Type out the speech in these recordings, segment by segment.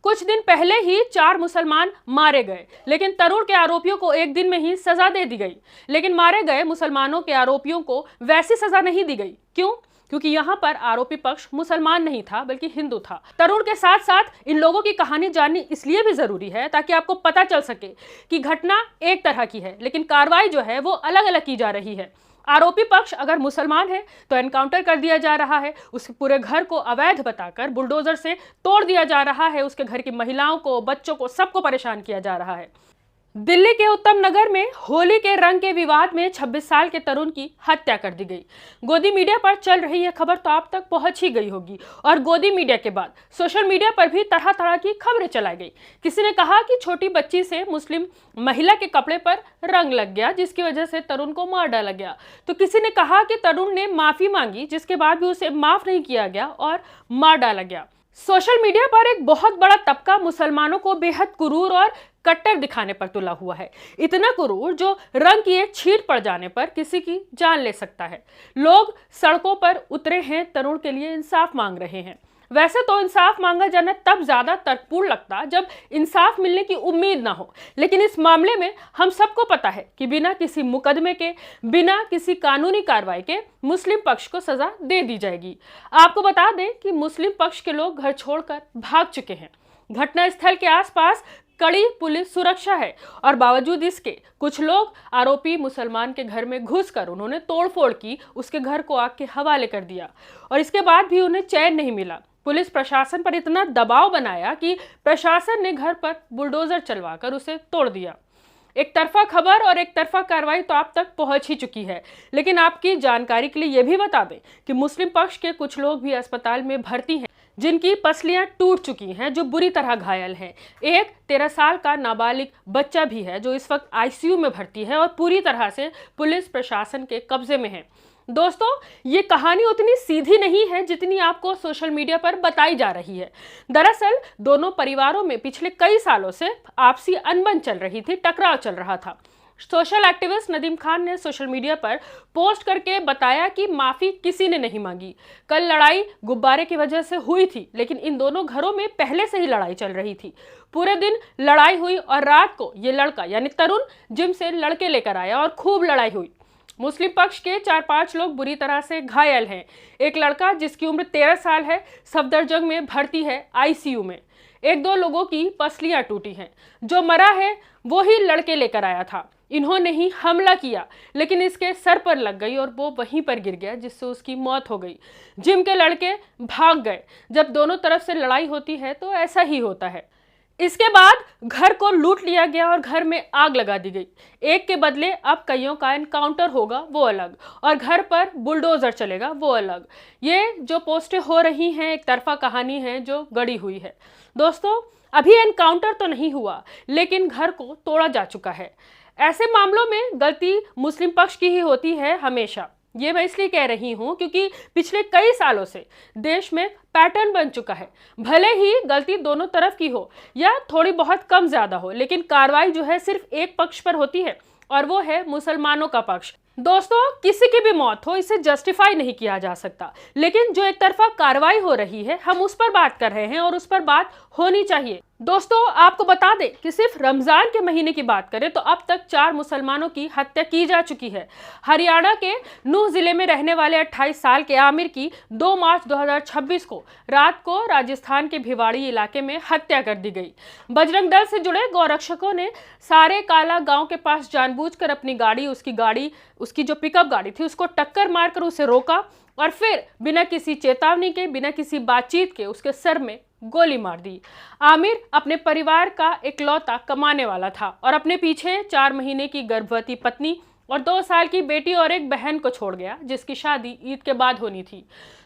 कुछ दिन पहले ही 4 मुसलमान मारे गए, लेकिन तरुण के आरोपियों को एक दिन में ही सजा दे दी गई। लेकिन मारे गए मुसलमानों के आरोपियों को वैसी सजा नहीं दी गई। क्यों? क्योंकि यहाँ पर आरोपी पक्ष मुसलमान नहीं था बल्कि हिंदू था। तरुण के साथ साथ इन लोगों की कहानी जाननी इसलिए भी जरूरी है ताकि आपको पता चल सके कि घटना एक तरह की है लेकिन कार्रवाई जो है वो अलग अलग की जा रही है। आरोपी पक्ष अगर मुसलमान है तो एनकाउंटर कर दिया जा रहा है, उसके पूरे घर को अवैध बताकर बुलडोजर से तोड़ दिया जा रहा है, उसके घर की महिलाओं को, बच्चों को, सबको परेशान किया जा रहा है। दिल्ली के उत्तम नगर में होली के रंग के विवाद में 26 साल के तरुण की हत्या कर दी गई। गोदी मीडिया पर चल रही यह खबर तो आप तक पहुंच ही गई होगी और गोदी मीडिया के बाद सोशल मीडिया पर भी तरह तरह की खबरें चलाई गई। किसी ने कहा कि छोटी बच्ची से मुस्लिम महिला के कपड़े पर रंग लग गया जिसकी वजह से तरुण को मार डाला गया, तो किसी ने कहा कि तरुण ने माफी मांगी जिसके बाद भी उसे माफ नहीं किया गया और मार डाला गया। सोशल मीडिया पर एक बहुत बड़ा तबका मुसलमानों को बेहद क्रूर और कट्टर दिखाने पर तुला हुआ है। इतना क्रूर जो रंग की एक छींट पड़ जाने पर किसी की जान ले सकता है। लोग सड़कों पर उतरे हैं, तरुण के लिए इंसाफ मांग रहे हैं। वैसे तो इंसाफ मांगा जाना तब ज्यादा तर्कपूर्ण लगता जब इंसाफ मिलने की उम्मीद ना हो, लेकिन इस मामले में हम सबको पता है कि बिना किसी मुकदमे के, बिना किसी कानूनी कार्रवाई के मुस्लिम पक्ष को सजा दे दी जाएगी। आपको बता दें कि मुस्लिम पक्ष के लोग घर छोड़कर भाग चुके हैं। घटनास्थल के आसपास कड़ी पुलिस सुरक्षा है और बावजूद इसके कुछ लोग आरोपी मुसलमान के घर में घुसकर उन्होंने तोड़फोड़ की, उसके घर को आग के हवाले कर दिया और इसके बाद भी उन्हें चैन नहीं मिला। पुलिस प्रशासन पर इतना दबाव बनाया कि प्रशासन ने घर पर बुलडोजर चलवाकर उसे तोड़ दिया। एक तरफा खबर और एक तरफा कार्रवाई तो आप तक पहुंच ही चुकी है, लेकिन आपकी जानकारी के लिए यह भी बता दें कि मुस्लिम पक्ष के कुछ लोग भी अस्पताल में भर्ती हैं जिनकी पसलियां टूट चुकी हैं, जो बुरी तरह घायल हैं। एक 13 साल का नाबालिग बच्चा भी है जो इस वक्त आईसीयू में भर्ती है और पूरी तरह से पुलिस प्रशासन के कब्जे में है। दोस्तों, ये कहानी उतनी सीधी नहीं है जितनी आपको सोशल मीडिया पर बताई जा रही है। दरअसल दोनों परिवारों में पिछले कई सालों से आपसी अनबन चल रही थी, टकराव चल रहा था। सोशल एक्टिविस्ट नदीम खान ने सोशल मीडिया पर पोस्ट करके बताया कि माफी किसी ने नहीं मांगी। कल लड़ाई गुब्बारे की वजह से हुई थी, लेकिन इन दोनों घरों में पहले से ही लड़ाई चल रही थी। पूरे दिन लड़ाई हुई और रात को ये लड़का यानी तरुण जिम से लड़के लेकर आया और खूब लड़ाई हुई। मुस्लिम पक्ष के 4-5 लोग बुरी तरह से घायल हैं। एक लड़का जिसकी उम्र 13 साल है सफदरजंग में भर्ती है आईसीयू में। 1-2 लोगों की पसलियां टूटी हैं। जो मरा है वो ही लड़के लेकर आया था। इन्होंने ही हमला किया, लेकिन इसके सर पर लग गई और वो वहीं पर गिर गया जिससे उसकी मौत हो गई। जिम के लड़के भाग गए। जब दोनों तरफ से लड़ाई होती है तो ऐसा ही होता है। इसके बाद घर को लूट लिया गया और घर में आग लगा दी गई। एक के बदले अब कईयों का एनकाउंटर होगा वो अलग, और घर पर बुलडोजर चलेगा वो अलग। ये जो पोस्टें हो रही हैं एक तरफा कहानी है जो गढ़ी हुई है। दोस्तों, अभी एनकाउंटर तो नहीं हुआ लेकिन घर को तोड़ा जा चुका है। ऐसे मामलों में गलती मुस्लिम पक्ष की ही होती है हमेशा। ये मैं इसलिए कह रही हूं क्योंकि पिछले कई सालों से देश में पैटर्न बन चुका है। भले ही गलती दोनों तरफ की हो या थोड़ी बहुत कम ज्यादा हो, लेकिन कार्रवाई जो है सिर्फ एक पक्ष पर होती है और वो है मुसलमानों का पक्ष। दोस्तों, किसी की भी मौत हो इसे जस्टिफाई नहीं किया जा सकता, लेकिन जो एक तरफा कार्रवाई हो रही है हम उस पर बात कर रहे हैं और उस पर बात होनी चाहिए। दोस्तों, आपको बता दें कि सिर्फ रमजान के महीने की बात करें तो अब तक 4 मुसलमानों की हत्या की जा चुकी है। हरियाणा के नूह जिले में रहने वाले 28 साल के आमिर की 2 मार्च 2026 को रात को राजस्थान के भिवाड़ी इलाके में हत्या कर दी गई। बजरंग दल से जुड़े गौरक्षकों ने सारे काला गांव के पास जानबूझकर अपनी गाड़ी, उसकी जो पिकअप गाड़ी थी उसको टक्कर मारकर उसे रोका और फिर बिना किसी चेतावनी के, बिना किसी बातचीत के उसके सर में गोली मार दी। आमिर अपने परिवार का इकलौता कमाने वाला था और अपने पीछे 4 महीने की गर्भवती पत्नी और 2 साल की बेटी और एक बहन को छोड़ गया जिसकी शादी ईद के बाद होनी थी।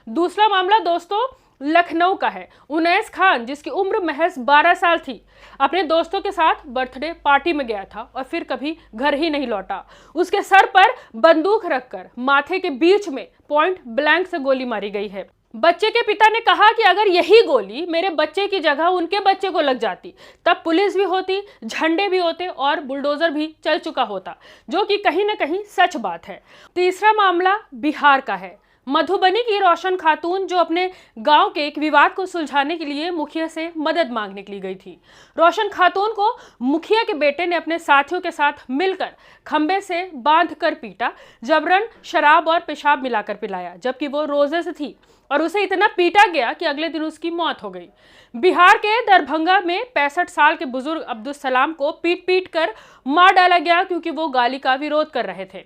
दूसरा मामला दोस्तों लखनऊ का है। उनैस खान, जिसकी उम्र महज 12 साल थी, अपने दोस्तों के साथ बर्थडे पार्टी में गया था और फिर कभी घर ही नहीं लौटा। उसके सर पर बंदूक रखकर माथे के बीच में पॉइंट ब्लैंक से गोली मारी गई है। बच्चे के पिता ने कहा कि अगर यही गोली मेरे बच्चे की जगह उनके बच्चे को लग जाती तब पुलिस भी होती, झंडे भी होते और बुलडोजर भी चल चुका होता, जो कि कहीं ना कहीं सच बात है। तीसरा मामला बिहार का है। मधुबनी की रोशन खातून जो अपने गांव के एक विवाद को सुलझाने के लिए मुखिया से मदद मांगने के लिए गई थी। रोशन खातून को मुखिया के बेटे ने अपने साथियों के साथ मिलकर खंबे से बांधकर पीटा, जबरन शराब और पेशाब मिलाकर पिलाया, जबकि वो रोजे से थी और उसे इतना पीटा गया कि अगले दिन उसकी मौत हो गई। बिहार के दरभंगा में 65 साल के बुजुर्ग अब्दुल सलाम को पीट पीट कर मार डाला गया क्योंकि वो गाली का विरोध कर रहे थे।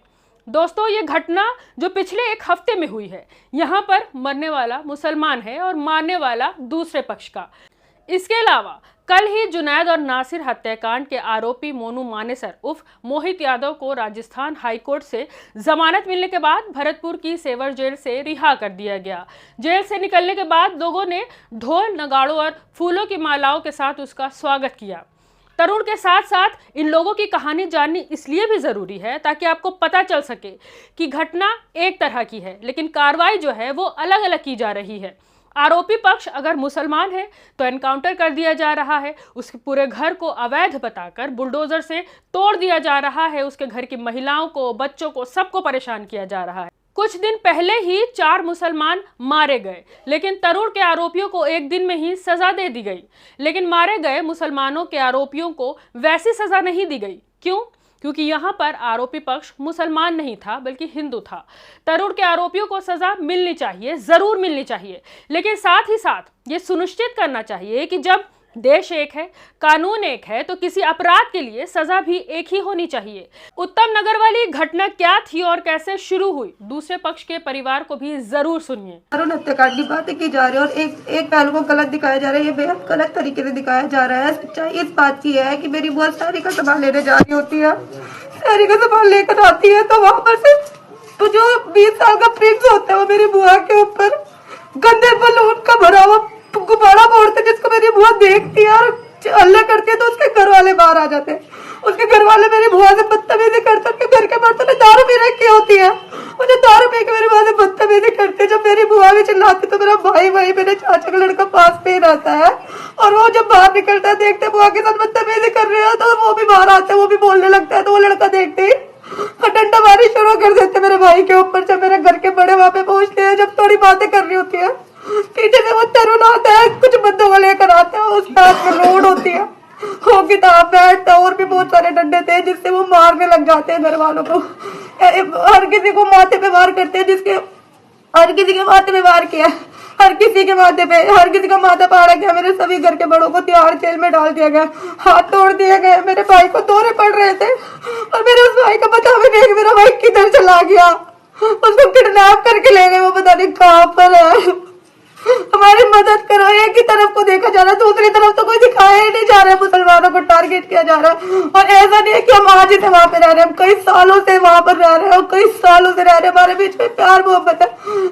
दोस्तों, ये घटना जो पिछले एक हफ्ते में हुई है, यहाँ पर मरने वाला मुसलमान है और मारने वाला दूसरे पक्ष का। इसके अलावा कल ही जुनैद और नासिर हत्याकांड के आरोपी मोनू मानेसर उर्फ मोहित यादव को राजस्थान हाईकोर्ट से जमानत मिलने के बाद भरतपुर की सेवर जेल से रिहा कर दिया गया। जेल से निकलने के बाद लोगों ने ढोल, नगाड़ों और फूलों की मालाओं के साथ उसका स्वागत किया। तरुण के साथ साथ इन लोगों की कहानी जाननी इसलिए भी ज़रूरी है ताकि आपको पता चल सके कि घटना एक तरह की है, लेकिन कार्रवाई जो है वो अलग अलग की जा रही है। आरोपी पक्ष अगर मुसलमान है तो एनकाउंटर कर दिया जा रहा है, उसके पूरे घर को अवैध बताकर बुलडोजर से तोड़ दिया जा रहा है, उसके घर की महिलाओं को, बच्चों को, सबको परेशान किया जा रहा है। कुछ दिन पहले ही 4 मुसलमान मारे गए, लेकिन तरुण के आरोपियों को एक दिन में ही सजा दे दी गई। लेकिन मारे गए मुसलमानों के आरोपियों को वैसी सजा नहीं दी गई। क्यों? क्योंकि यहाँ पर आरोपी पक्ष मुसलमान नहीं था बल्कि हिंदू था। तरुण के आरोपियों को सजा मिलनी चाहिए, जरूर मिलनी चाहिए, लेकिन साथ ही साथ ये सुनिश्चित करना चाहिए कि जब देश एक है, कानून एक है, तो किसी अपराध के लिए सजा भी एक ही होनी चाहिए। उत्तम नगर वाली घटना क्या थी और कैसे शुरू हुई, दूसरे पक्ष के परिवार को भी जरूर सुनिए। तरुण हत्याकांड की बातें की जा रही है और एक पहलू को गलत दिखाया जा रहा है। ये बेहद गलत तरीके से दिखाया जा रहा है। सच्चाई इस बात की है कि मेरी बुआ साड़ी का सामान लेने जा रही होती है, साड़ी का सामान लेकर आती है तो वहाँ पर से तो जो 20 साल का प्रिंस होता है वो मेरी बुआ के ऊपर गंदे बलून का भरा हुआ गुब्बारा फोड़ते, जिसको मेरी बुआ देखती है और हल्ला करती है तो उसके घर वाले बाहर आ जाते हैं। उसके घर वाले मेरी बुआ से बदतमीजी करते, उसके घर के बर्तन में दारू पी रखी होती है, मुझे दारू पी के मेरी बुआ से बदतमीजी करते। जब मेरी बुआ भी चिल्लाती तो मेरा भाई मेरे चाचा का लड़का पास पे ही रहता है और वो जब बाहर निकलता है देखते बुआ के साथ बदतमीजी कर रहे हो तो वो भी बाहर आता है, वो भी बोलने लगता है। तो वो लड़का देखते ही डंडा मारी शुरू कर देते मेरे भाई के ऊपर। जब मेरे घर के बड़े वहां पे पहुंचते हैं, जब थोड़ी बातें करनी होती है, पीछे से वो तरुण आता है, कुछ बंदों को लेकर आता है, उसके हाथ में लोड होती है, वो किताब बैठता और भी बहुत सारे डंडे थे जिससे वो मारने लग जाते हैं घर वालों को। हर किसी को माथे पे वार करते हैं, जिसके हर किसी के माथे पे वार किया, हर किसी के माथे पे, हर किसी का माथा फाड़ा गया। मेरे सभी घर के बड़ों को तिहाड़ जेल में डाल दिया गया, हाथ तोड़ दिए गए। मेरे भाई को दौरे पड़ रहे थे और मेरे उस भाई का पता भी नहीं मेरा भाई किधर चला गया। उसको किडनैप करके ले गए, वो पता नहीं कहाँ पर है। हमारी मदद करो। एक ही तरफ को देखा जा रहा है, दूसरी तरफ तो कोई दिखाया ही नहीं जा रहा है। मुसलमानों को टारगेट किया जा रहा है और ऐसा नहीं है कि हम आज ही से वहां पे रह रहे हैं, हम कई सालों से वहां पर रह रहे हैं और कई सालों से रह रहे हैं। हमारे बीच में प्यार मोहब्बत है।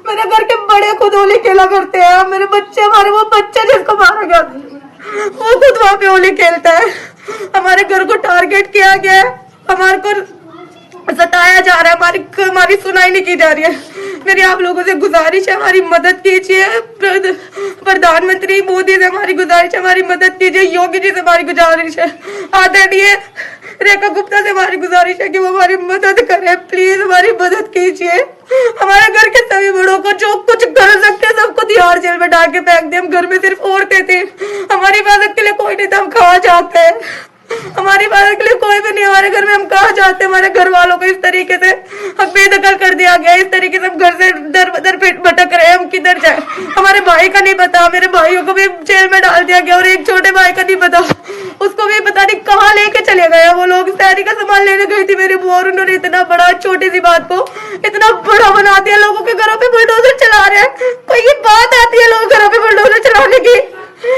मेरे घर के बड़े खुद होली खेला करते हैं, मेरे बच्चे, हमारे वो बच्चे जिसको मारा गया वो खुद वहां पे होली खेलता है। हमारे घर को टारगेट किया गया है, हमारे को सताया जा रहा है, हमारी सुनाई नहीं की जा रही है। मेरी आप लोगों से गुजारिश है, हमारी मदद कीजिए। प्रधानमंत्री मोदी से हमारी गुजारिश है, हमारी मदद कीजिए। योगी जी से हमारी गुजारिश है, आदरणीय रेखा गुप्ता से हमारी गुजारिश है कि वो हमारी मदद करें। प्लीज हमारी मदद कीजिए। हमारे घर के सभी बड़ों को जो कुछ कर सकते हैं सबको तिहाड़ जेल में डाल के फेंक दे। हम घर में सिर्फ औरतें थी, हमारी हिफाजत के लिए कोई नहीं था, हम कहाँ जाते हैं? हमारी हिफाजत के लिए कोई भी नहीं, हमारे घर में हम कहाँ जाते हैं? हमारे घर वालों को इस तरीके से हम बेदखल कर दिया गया, इस तरीके से हम घर से दर बदर भटक रहे हैं, हम किधर जाए? हमारे भाई का नहीं पता, मेरे भाइयों को भी जेल में डाल दिया गया और एक छोटे भाई का नहीं पता, उसको भी पता नहीं कहाँ लेके चले गए वो लोग। शहरी का सामान लेने गई थी मेरी बुआ और उन्होंने इतना बड़ा, छोटी सी बात को इतना बड़ा बना दिया। लोगों के घरों पे बुलडोजर चला रहे हैं। कोई ये बात आती है लोग घरों पे बुलडोजर चलाने की?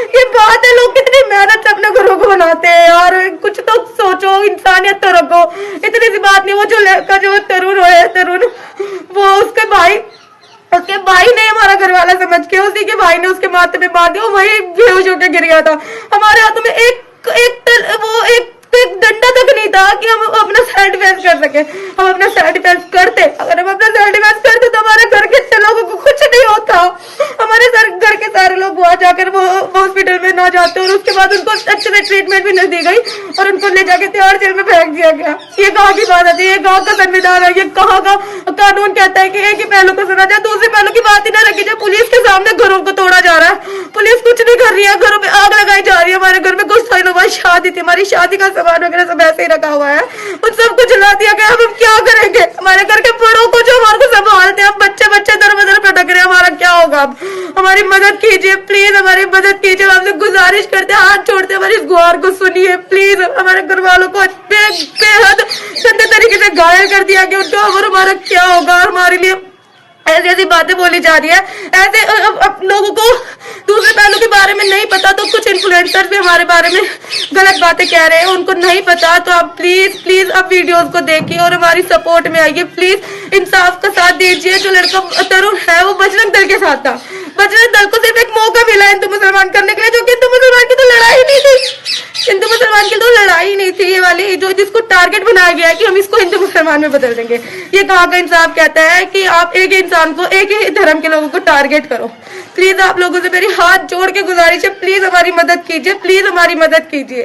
ये बात है, लोग कितनी मेहनत से अपने घरों को बनाते हैं यार। कुछ तो सोचो, इंसानियत तो रखो। इतनी सी बात नहीं। वो जो लड़का जो तरुण है, तरुण वो उसके भाई ने हमारा घर वाला समझ के उसी के भाई ने उसके माथे पे मार दिया, वही बेहोश होकर गिर गया था। हमारे हाथों में एक डंडा तक नहीं था कि हम अपना सेल्फ डिफेंस कर सके। हम अपना सेल्फ डिफेंस करते, अगर हम अपना सेल्फ डिफेंस करते तो हमारे घर के लोगों को कुछ नहीं होता। हमारे घर के सारे लोग वहां जाकर वो हॉस्पिटल में ना जाते और उसके बाद उनको अच्छे से ट्रीटमेंट भी नहीं दी गई और उनको ले जाके तिहाड़ जेल में फेंक दिया गया। ये कहाँ की बात आती है? ये कहाँ का संविधान है? ये कहाँ का कानून कहता है कि एक ही पहलू को सुना जाए, दूसरे पहलू की बात ही ना रखी जाए। पुलिस के सामने घरों को तोड़ा जा रहा है, पुलिस कुछ नहीं कर रही है, घरों में आग लगाई जा रही है। हमारे घर में कुछ दिनों बाद शादी थी, हमारी शादी का सामान वगैरह सब ऐसे ही रखा हुआ है, उन सबको जला दिया गया। अब हम क्या करेंगे? हमारे घर के बड़ों को जो हमारे को संभालते हैं, बच्चे बच्चे दर बदर भटक रहे हैं, हमारा क्या होगा? अब हमारी मदद कीजिए प्लीज, हमारी मदद कीजिए। आपसे गुजारिश करते हैं, हाथ छोड़ते हैं, हमारी इस गुहार को सुनिए प्लीज। हमारे घर वालों को बेहद गंदे तरीके से घायल कर दिया गया उनको, और हमारा क्या होगा? हमारे लिए ऐसी ऐसी बातें बोली जा रही है, ऐसे अब लोगों को दूसरे पहलू के बारे में नहीं पता, तो कुछ इन्फ्लुएंसर भी हमारे बारे में गलत बातें कह रहे हैं, उनको नहीं पता। तो आप प्लीज प्लीज आप वीडियोस को देखिए और हमारी सपोर्ट में आइए प्लीज। इंसाफ का साथ दीजिए। जो लड़का तरुण है वो बजरंग दल के साथ था, बजरंग दल को सिर्फ एक मौका मिला हिंदू मुसलमान करने के लिए, जो कि हिंदू मुसलमान की तो लड़ाई नहीं थी, हिंदू मुसलमान की तो लड़ाई नहीं थी ये वाली, जो जिसको टारगेट बनाया गया है कि हम इसको हिंदू मुसलमान में बदल देंगे। ये कहाँ का इंसाफ कहता है कि आप एक इंसान को, एक ही धर्म के लोगों को टारगेट करो। प्लीज आप लोगों से मेरी हाथ जोड़ के गुजारिश है, प्लीज हमारी मदद कीजिए, प्लीज हमारी मदद कीजिए।